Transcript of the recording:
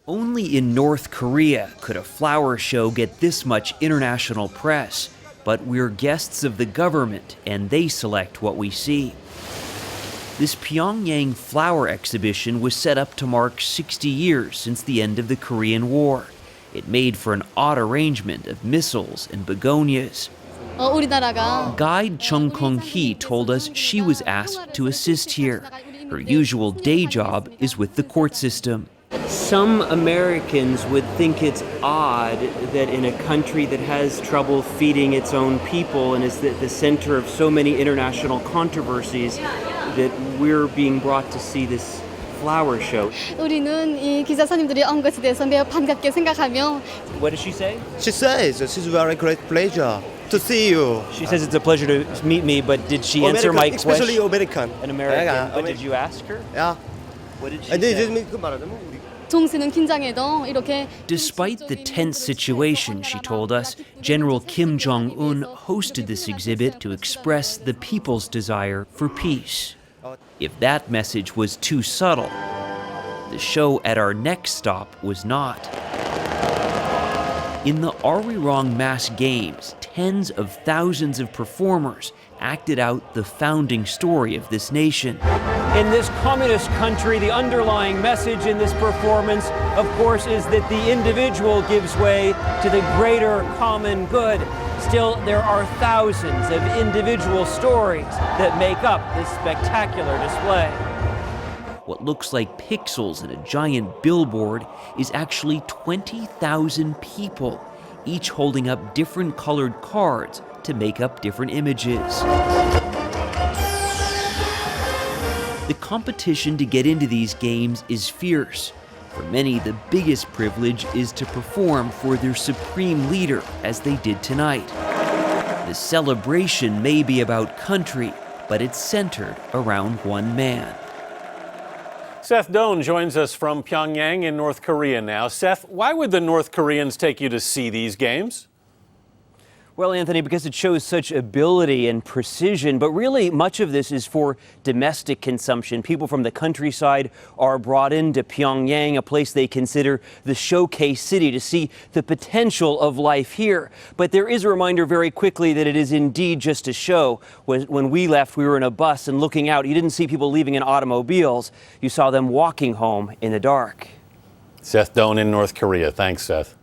Only in North Korea could a flower show get this much international press, but we're guests of the government and they select what we see. This Pyongyang flower exhibition was set up to mark 60 years since the end of the Korean War. It made for an odd arrangement of missiles and begonias. Guide Chung Kong-hee told us she was asked to assist here. Her usual day job is with the court system. Some Americans would think it's odd that in a country that has trouble feeding its own people and is the center of so many international controversies that we're being brought to see this flower show. 우리는 이 기자사님들이 온 것에 대해서 매우 반갑게 생각하며. What does she say? She says it's a very great pleasure to see you. She says it's a pleasure to meet me, but did she answer my question? Especially American. An American. But did you ask her? Yeah. What did she say? 정세는 긴장해도 이렇게. Despite the tense situation, she told us, General Kim Jong-un hosted this exhibit to express the people's desire for peace. If that message was too subtle, the show at our next stop was not. In the Arirang Mass Games, tens of thousands of performers acted out the founding story of this nation. In this communist country, the underlying message in this performance, of course, is that the individual gives way to the greater common good. Still, there are thousands of individual stories that make up this spectacular display. What looks like pixels in a giant billboard is actually 20,000 people, each holding up different colored cards to make up different images. The competition to get into these games is fierce. For many, the biggest privilege is to perform for their supreme leader, as they did tonight. The celebration may be about country, but it's centered around one man. Seth Doane joins us from Pyongyang in North Korea now. Seth, why would the North Koreans take you to see these games? Well, Anthony, because it shows such ability and precision, but really much of this is for domestic consumption. People from the countryside are brought into Pyongyang, a place they consider the showcase city, to see the potential of life here. But there is a reminder very quickly that it is indeed just a show. When we left, we were in a bus, and looking out, you didn't see people leaving in automobiles. You saw them walking home in the dark. Seth Doane in North Korea. Thanks, Seth.